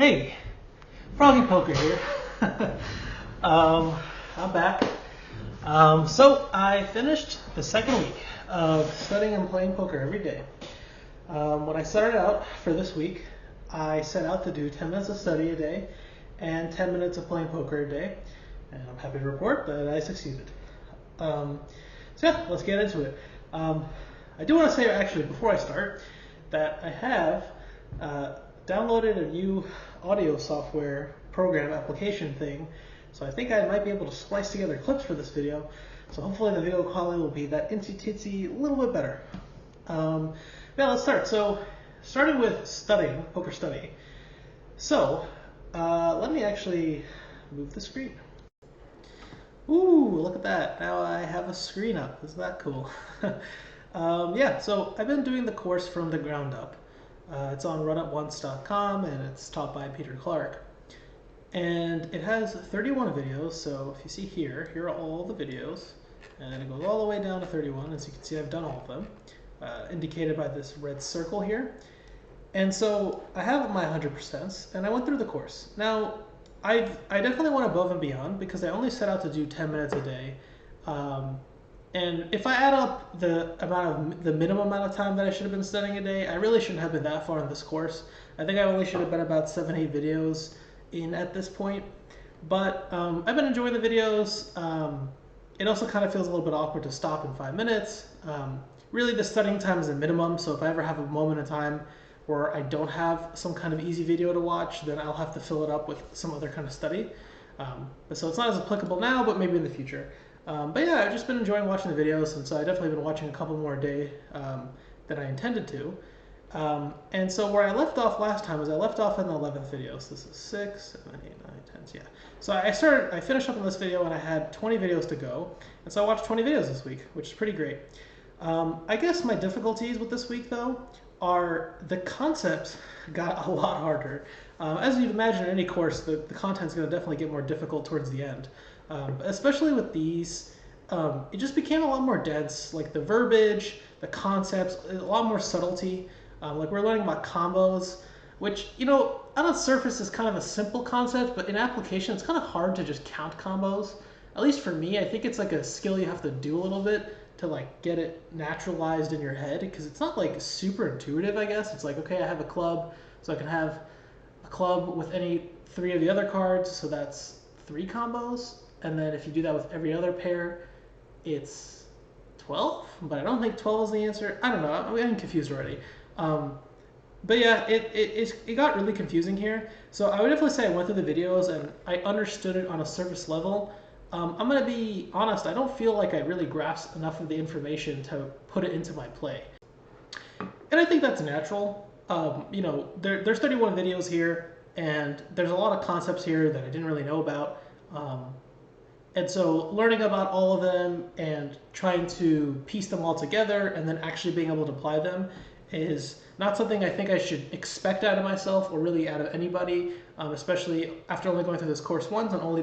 Hey, Froggy Poker here. I'm back. So I finished the second week of studying and playing poker every day. When I started out for this week, I set out to do 10 minutes of study a day and 10 minutes of playing poker a day, and I'm happy to report that I succeeded. So yeah, let's get into it. I do want to say actually before I start that I have downloaded a new audio software program application thing, so I think I might be able to splice together clips for this video, so hopefully the video quality will be that incy-titsy a little bit better. Yeah, let's start. So starting with studying, poker study. So let me actually move the screen. Ooh, look at that. Now I have a screen up. Isn't that cool? Yeah, so I've been doing the course from the ground up. It's on runuponce.com and it's taught by Peter Clark. And it has 31 videos, so if you see here are all the videos. And it goes all the way down to 31. As you can see, I've done all of them, indicated by this red circle here. And so I have my 100%, and I went through the course. Now, I definitely went above and beyond because I only set out to do 10 minutes a day. And if I add up the minimum amount of time that I should have been studying a day, I really shouldn't have been that far in this course. I think I only should have been about 7-8 videos in at this point. But I've been enjoying the videos. It also kind of feels a little bit awkward to stop in 5 minutes. Really, the studying time is a minimum, so if I ever have a moment in time where I don't have some kind of easy video to watch, then I'll have to fill it up with some other kind of study. So it's not as applicable now, but maybe in the future. But yeah, I've just been enjoying watching the videos, and so I've definitely been watching a couple more a day than I intended to. And so where I left off last time was I left off in the 11th video. So this is 6, 7, 8, 9, 10, yeah. So I finished up on this video and I had 20 videos to go. And so I watched 20 videos this week, which is pretty great. I guess my difficulties with this week though are the concepts got a lot harder. As you'd imagine in any course, the content's going to definitely get more difficult towards the end. Especially with these, it just became a lot more dense. Like the verbiage, the concepts, a lot more subtlety. Like we're learning about combos, which, you know, on the surface is kind of a simple concept, but in application it's kind of hard to just count combos. At least for me, I think it's like a skill you have to do a little bit to like get it naturalized in your head, because it's not like super intuitive, I guess. It's like, okay, I have a club, so I can have a club with any 3 of the other cards, so that's 3 combos. And then if you do that with every other pair, it's 12, but I don't think 12 is the answer. I don't know, I'm getting confused already. But yeah, it got really confusing here. So I would definitely say I went through the videos and I understood it on a surface level. I'm going to be honest, I don't feel like I really grasped enough of the information to put it into my play. And I think that's natural. You know, there's 31 videos here, and there's a lot of concepts here that I didn't really know about. And so learning about all of them and trying to piece them all together and then actually being able to apply them is not something I think I should expect out of myself or really out of anybody, especially after only going through this course once and only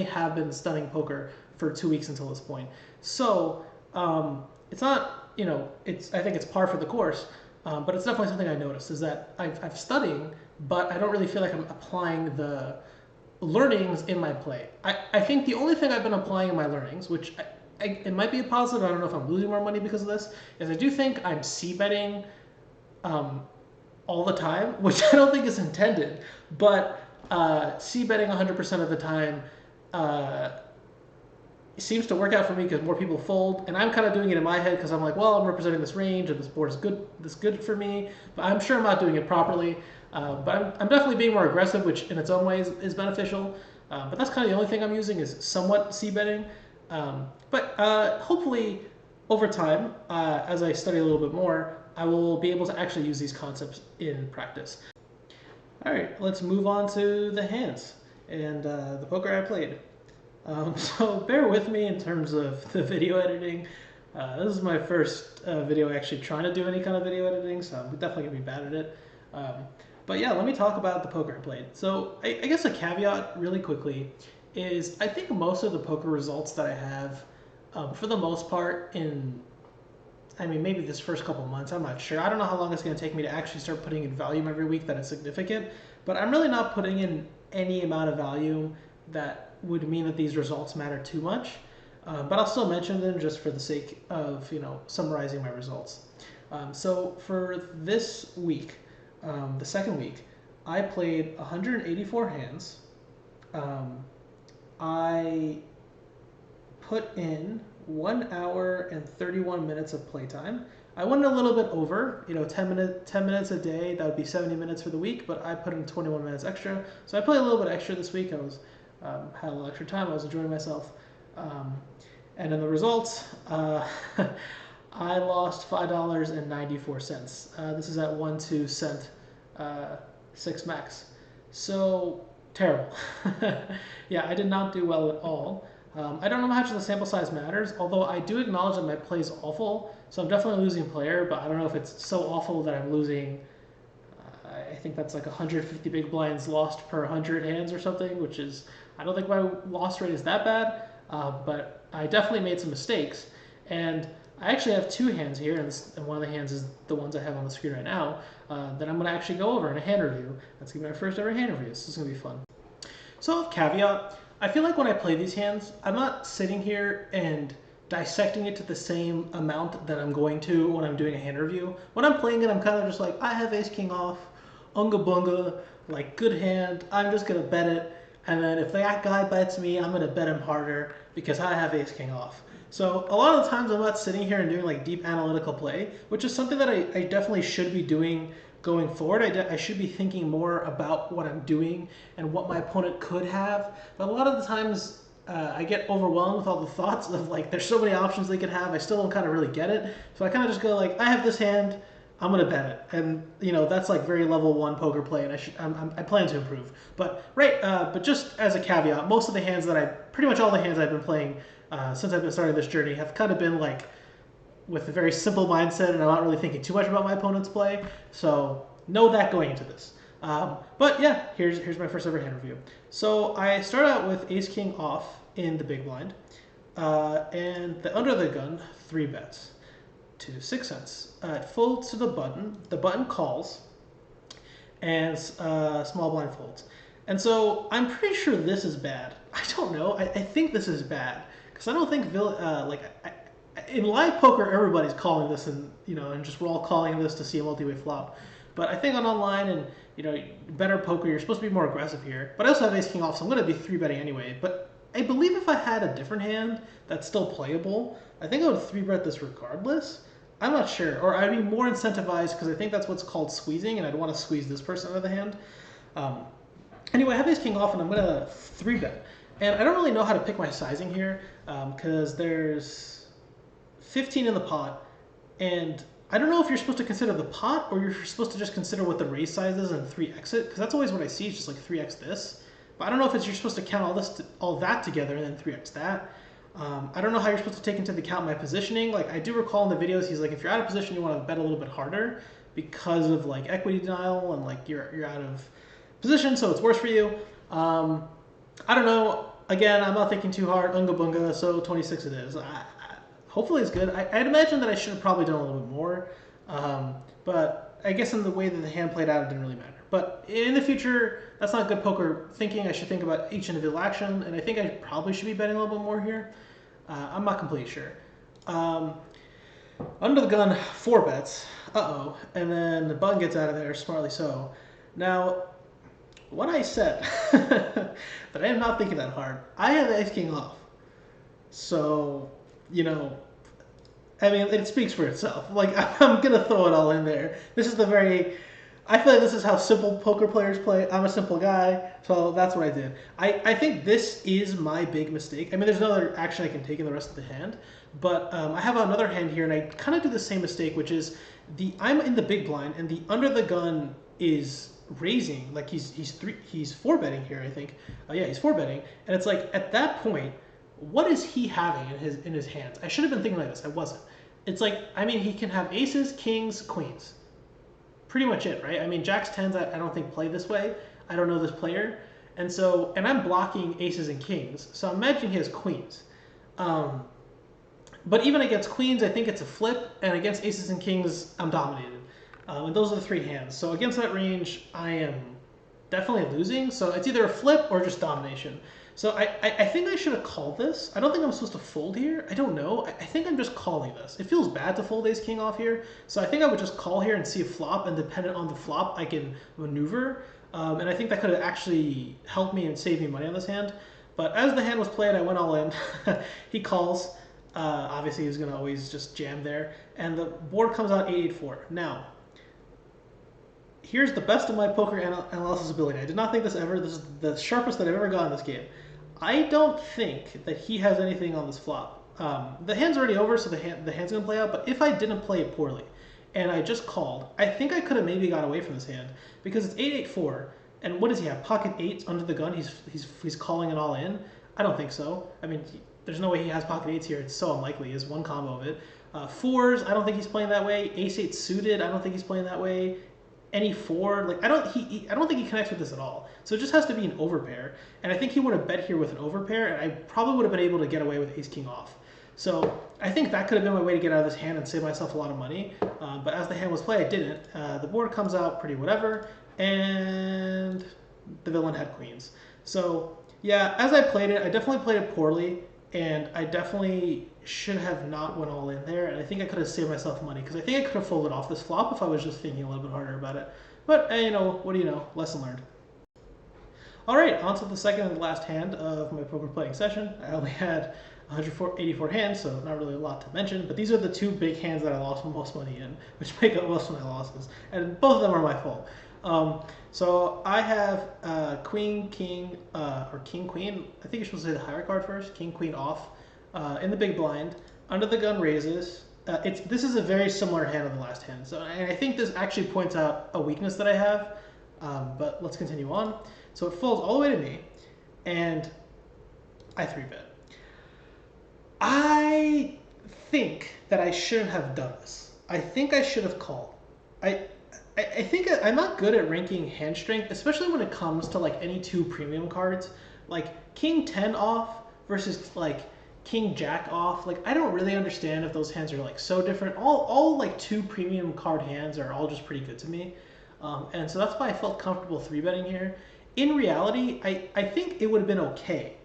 have been studying poker for 2 weeks until this point. So it's not, you know, I think it's par for the course, but it's definitely something I noticed is that I'm studying, but I don't really feel like I'm applying the learnings in my play. I think the only thing I've been applying in my learnings, which it might be a positive, I don't know if I'm losing more money because of this, is I do think I'm c-betting all the time, which I don't think is intended, but c-betting 100% of the time seems to work out for me because more people fold, and I'm kind of doing it in my head because I'm like, well, I'm representing this range and this board is good for me, but I'm sure I'm not doing it properly. But I'm definitely being more aggressive, which in its own way is beneficial. But that's kind of the only thing I'm using is somewhat c-betting. But hopefully over time, as I study a little bit more, I will be able to actually use these concepts in practice. All right, let's move on to the hands and the poker I played. So bear with me in terms of the video editing. This is my first video actually trying to do any kind of video editing, so I'm definitely going to be bad at it. But yeah, let me talk about the poker I played. So I guess a caveat really quickly is I think most of the poker results that I have, for the most part, in I mean, maybe this first couple months, I'm not sure. I don't know how long it's going to take me to actually start putting in volume every week that is significant, but I'm really not putting in any amount of volume that would mean that these results matter too much. But I'll still mention them just for the sake of, summarizing my results. So for this week, the second week, I played 184 hands. I put in 1 hour and 31 minutes of playtime. I went a little bit over, 10 minutes a day. That would be 70 minutes for the week, but I put in 21 minutes extra. So I played a little bit extra this week. I was had a little extra time. I was enjoying myself. And in the results, I lost $5.94. This is at 1.2 cent 6 max. So terrible. Yeah, I did not do well at all. I don't know how much the sample size matters, although I do acknowledge that my play is awful, so I'm definitely losing player, but I don't know if it's so awful that I'm losing, I think that's like 150 big blinds lost per 100 hands or something, which is, I don't think my loss rate is that bad, but I definitely made some mistakes, and I actually have 2 hands here, and one of the hands is the ones I have on the screen right now, that I'm going to actually go over in a hand review. That's going to be my first ever hand review. This is going to be fun. So, caveat, I feel like when I play these hands, I'm not sitting here and dissecting it to the same amount that I'm going to when I'm doing a hand review. When I'm playing it, I'm kind of just like, I have ace king off, unga bunga, like good hand, I'm just going to bet it, and then if that guy bets me, I'm going to bet him harder because I have ace king off. So a lot of the times I'm not sitting here and doing like deep analytical play, which is something that I definitely should be doing going forward. I should be thinking more about what I'm doing and what my opponent could have. But a lot of the times I get overwhelmed with all the thoughts of like, there's so many options they could have. I still don't kind of really get it. So I kind of just go like, I have this hand, I'm going to bet it. And, that's like very level 1 poker play, and I plan to improve. But but just as a caveat, most of the hands pretty much all the hands I've been playing since I've been starting this journey have kind of been like with a very simple mindset, and I'm not really thinking too much about my opponent's play. So know that going into this. But yeah, here's my first ever hand review. So I start out with ace king off in the big blind, and under the gun 3 bets to 6 cents. It folds to the button. The button calls, and small blind folds. And so I'm pretty sure this is bad. I don't know. I think this is bad because I don't think in live poker everybody's calling this, and just we're all calling this to see a multi-way flop. But I think on online and better poker, you're supposed to be more aggressive here. But I also have ace king off, so I'm going to be 3-betting anyway. But I believe if I had a different hand that's still playable, I think I would 3-bet this regardless. I'm not sure, or I'd be more incentivized because I think that's what's called squeezing, and I'd want to squeeze this person out of the hand. Anyway, I have ace king off, and I'm going to 3-bet. And I don't really know how to pick my sizing here because there's 15 in the pot, and I don't know if you're supposed to consider the pot or you're supposed to just consider what the raise size is and 3x it, because that's always what I see, is just like 3x this. But I don't know if you're supposed to count all that together and then 3x that. I don't know how you're supposed to take into account my positioning. Like I do recall in the videos, he's like, if you're out of position, you want to bet a little bit harder because of like equity denial and like you're out of position, so it's worse for you. I don't know. Again, I'm not thinking too hard. Unga bunga, so 26 it is. Hopefully it's good. I'd imagine that I should have probably done a little bit more. But I guess in the way that the hand played out, it didn't really matter. But in the future, that's not good poker thinking. I should think about each individual action, and I think I probably should be betting a little bit more here. I'm not completely sure. Under the gun, 4 bets. Uh-oh. And then the button gets out of there, smartly so. Now, when I said that I am not thinking that hard, I have ace king off. So, I mean, it speaks for itself. Like, I'm going to throw it all in there. This is I feel like this is how simple poker players play. I'm a simple guy, so that's what I did. I think this is my big mistake. I mean, there's no other action I can take in the rest of the hand, but I have another hand here, and I kind of do the same mistake, which is I'm in the big blind, and the under the gun is raising. Like, he's 4-betting here, I think. Yeah, he's 4-betting, and it's like, at that point, what is he having in his hands? I should have been thinking like this. I wasn't. It's like, I mean, he can have aces, kings, queens. Pretty much it, right? I mean, jacks, 10s, I don't think play this way. I don't know this player. And I'm blocking aces and kings. So imagine he has queens. But even against queens, I think it's a flip, and against aces and kings, I'm dominated. And those are the three hands. So against that range, I am definitely losing. So it's either a flip or just domination. So I think I should have called this. I don't think I'm supposed to fold here. I don't know. I think I'm just calling this. It feels bad to fold ace king off here. So I think I would just call here and see a flop, and dependent on the flop, I can maneuver. And I think that could have actually helped me and saved me money on this hand. But as the hand was played, I went all in. He calls. Obviously, he's going to always just jam there. And the board comes out 8-8-4. Now, here's the best of my poker analysis ability. I did not think this ever. This is the sharpest that I've ever got in this game. I don't think that he has anything on this flop. The hand's already over, so the hand's going to play out. But if I didn't play it poorly and I just called, I think I could have maybe got away from this hand because it's 8-8-4. And what does he have? Pocket eights under the gun. He's calling it all in. I don't think so. I mean, there's no way he has pocket eights here. It's so unlikely. He has one combo of it. Fours, I don't think he's playing that way. Ace eight suited, I don't think he's playing that way. Any four, like I don't think he connects with this at all. So it just has to be an overpair. And I think he would have bet here with an overpair, and I probably would have been able to get away with ace king off. So I think that could have been my way to get out of this hand and save myself a lot of money. But as the hand was played, I didn't. The board comes out pretty whatever, and the villain had queens. So yeah, as I played it, I definitely played it poorly, and I definitely should have not went all in there, and I think I could have saved myself money, because I think I could have folded off this flop if I was just thinking a little bit harder about it. But, you know, what do you know? Lesson learned. All right, on to the second and last hand of my poker playing session. I only had 184 hands, so not really a lot to mention, but these are the two big hands that I lost most money in, which make up most of my losses, and both of them are my fault. So I have queen, king, or king, queen. I think you're supposed to say the higher card first. King, queen off in the big blind. Under the gun raises. This is a very similar hand of the last hand. So, and I think this actually points out a weakness that I have. But let's continue on. So it folds all the way to me, and I 3-bet. I think that I shouldn't have done this. I think I should have called. I think I'm not good at ranking hand strength, especially when it comes to like any two premium cards, like King 10 off versus like King Jack off. Like I don't really understand if those hands are like so different. All like two premium card hands are all just pretty good to me, and so that's why I felt comfortable 3-betting here. In reality, I think it would have been okay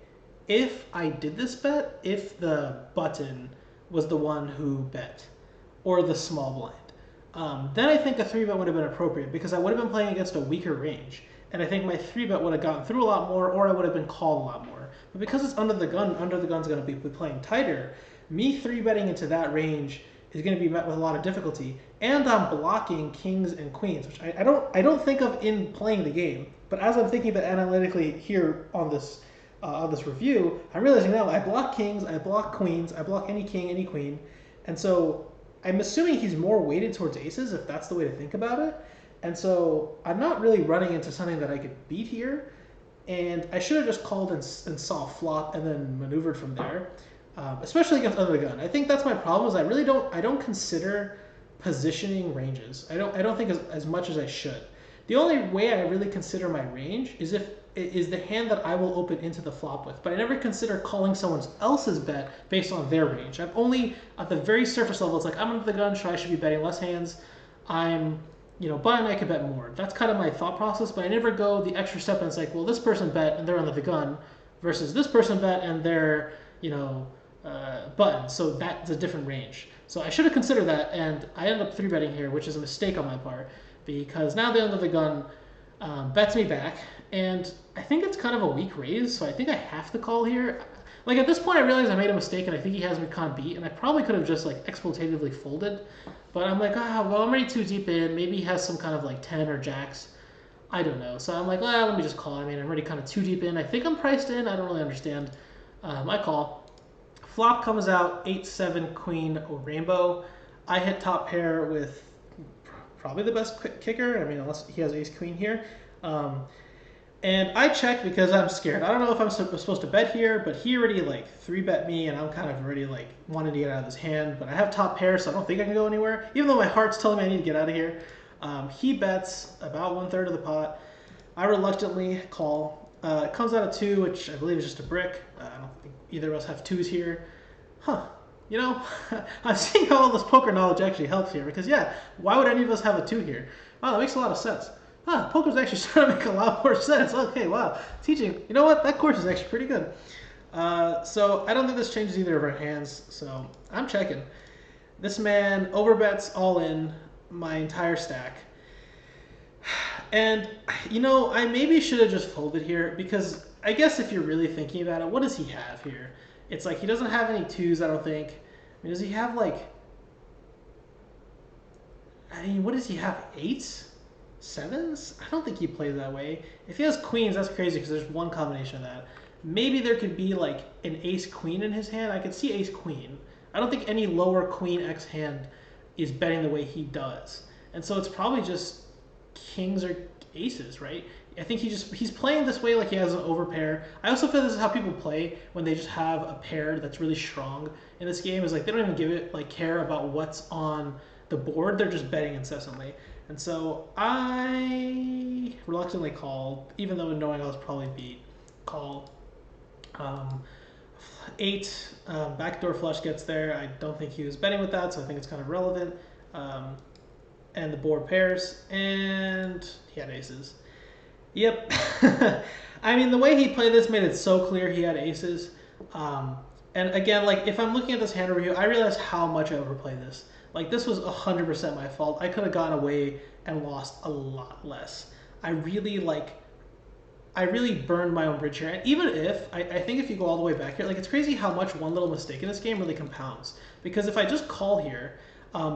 if I did this bet if the button was the one who bet, or the small blind. Then I think a 3-bet would have been appropriate, because I would have been playing against a weaker range, and I think my 3-bet would have gotten through a lot more, or I would have been called a lot more. But because it's under the gun's going to be playing tighter, me 3-betting into that range is going to be met with a lot of difficulty, and I'm blocking kings and queens, which I don't think of in playing the game. But as I'm thinking about analytically here on this review, I'm realizing now I block kings, I block queens, I block any king, any queen, and so I'm assuming he's more weighted towards aces, if that's the way to think about it. And so I'm not really running into something that I could beat here, and I should have just called and saw flop and then maneuvered from there, especially against under the gun. I think that's my problem, is I don't consider positioning ranges. I don't think as much as I should. The only way I really consider my range is the hand that I will open into the flop with, but I never consider calling someone else's bet based on their range. I'm only at the very surface level. It's like, I'm under the gun, so I should be betting less hands. I'm, button, I could bet more. That's kind of my thought process, but I never go the extra step and it's like, well, this person bet and they're under the gun versus this person bet and they're, button. So that's a different range. So I should have considered that, and I ended up 3-betting here, which is a mistake on my part, because now the under the gun bets me back, and I think it's kind of a weak raise, so I think I have to call here. Like at this point, I realize I made a mistake, and I think he has me kind of beat, and I probably could have just like exploitatively folded, but I'm like, well, I'm already too deep in. Maybe he has some kind of like 10 or jacks. I don't know. So I'm like, let me just call. I mean, I'm already kind of too deep in. I think I'm priced in. I don't really understand. I call. Flop comes out 8-7 queen rainbow. I hit top pair with probably the best kicker. I mean, unless he has ace queen here. And I check because I'm scared. I don't know if I'm supposed to bet here, but he already like 3-bet me, and I'm kind of already like wanting to get out of his hand. But I have top pair, so I don't think I can go anywhere, even though my heart's telling me I need to get out of here. He bets about 1/3 of the pot. I reluctantly call. It comes out of 2, which I believe is just a brick. I don't think either of us have 2s here. you know, I'm seeing how all this poker knowledge actually helps here. Because, yeah, why would any of us have a 2 here? Wow, that makes a lot of sense. Poker's actually starting to make a lot more sense. Okay, wow. Teaching, you know what? That course is actually pretty good. So I don't think this changes either of our hands. So I'm checking. This man overbets all in my entire stack. And, you know, I maybe should have just folded here because I guess if you're really thinking about it, what does he have here? It's like he doesn't have any 2s, I don't think. I mean, does he have like... I mean, what does he have? 8s? 7s? I don't think he plays that way. If he has queens, that's crazy because there's one combination of that. Maybe there could be like an ace-queen in his hand. I could see ace-queen. I don't think any lower queen X hand is betting the way he does. And so it's probably just kings or aces, right? I think he's playing this way like he has an overpair. I also feel this is how people play when they just have a pair that's really strong in this game. Is like they don't even give it like care about what's on the board. They're just betting incessantly. And so I reluctantly called, even though knowing I was probably beat. Call. 8 backdoor flush gets there. I don't think he was betting with that, so I think it's kind of relevant. And the board pairs, and he had aces. Yep. I mean, the way he played this made it so clear he had aces. And again, like if I'm looking at this hand review, I realize how much I overplayed this. Like this was 100% my fault. I could have gone away and lost a lot less. I really burned my own bridge here. And even if, I think if you go all the way back here, like it's crazy how much one little mistake in this game really compounds. Because if I just call here,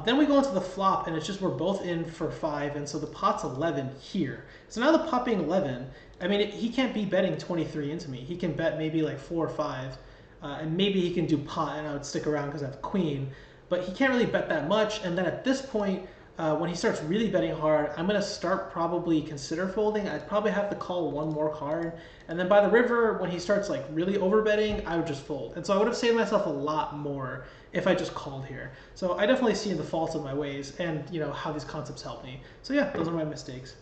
then we go into the flop and it's just we're both in for 5 and so the pot's 11 here. So now the pot being 11, I mean, he can't be betting 23 into me. He can bet maybe like 4 or 5 and maybe he can do pot and I would stick around because I have queen. But he can't really bet that much. And then at this point, when he starts really betting hard, I'm going to start probably consider folding. I'd probably have to call one more card. And then by the river, when he starts like really overbetting, I would just fold. And so I would have saved myself a lot more if I just called here. So I definitely see the faults of my ways and you know how these concepts help me. So yeah, those are my mistakes.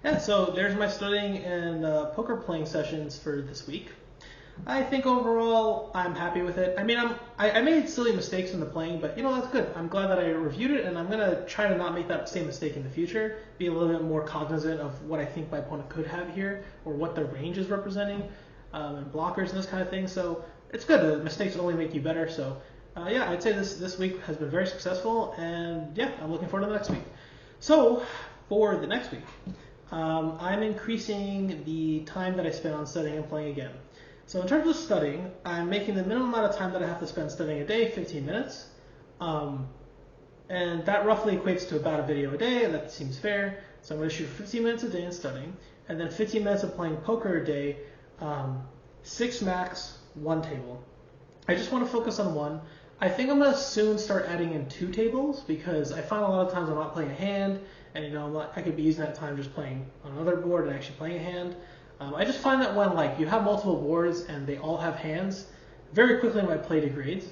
Yeah, so there's my studying and poker playing sessions for this week. I think overall I'm happy with it. I mean, I made silly mistakes in the playing, but you know that's good. I'm glad that I reviewed it, and I'm gonna try to not make that same mistake in the future. Be a little bit more cognizant of what I think my opponent could have here, or what the range is representing, and blockers and this kind of thing. So it's good. The mistakes only make you better. So yeah, I'd say this week has been very successful, and yeah, I'm looking forward to the next week. So for the next week, I'm increasing the time that I spend on studying and playing again. So in terms of studying, I'm making the minimum amount of time that I have to spend studying a day, 15 minutes. And that roughly equates to about a video a day, and that seems fair. So I'm going to shoot 15 minutes a day in studying, and then 15 minutes of playing poker a day, 6 max, 1 table. I just want to focus on one. I think I'm going to soon start adding in 2 tables, because I find a lot of times I'm not playing a hand, and you know I could be using that time just playing on another board and actually playing a hand. I just find that when like you have multiple boards and they all have hands, very quickly my play degrades.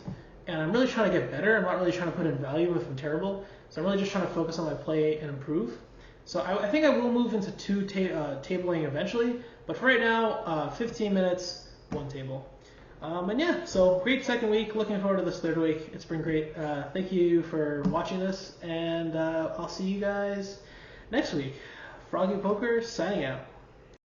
And I'm really trying to get better. I'm not really trying to put in value if I'm terrible. So I'm really just trying to focus on my play and improve. So I think I will move into 2 tabling eventually. But for right now, 15 minutes, 1 table. And yeah, so great second week. Looking forward to this third week. It's been great. Thank you for watching this. And I'll see you guys next week. Froggy Poker signing out.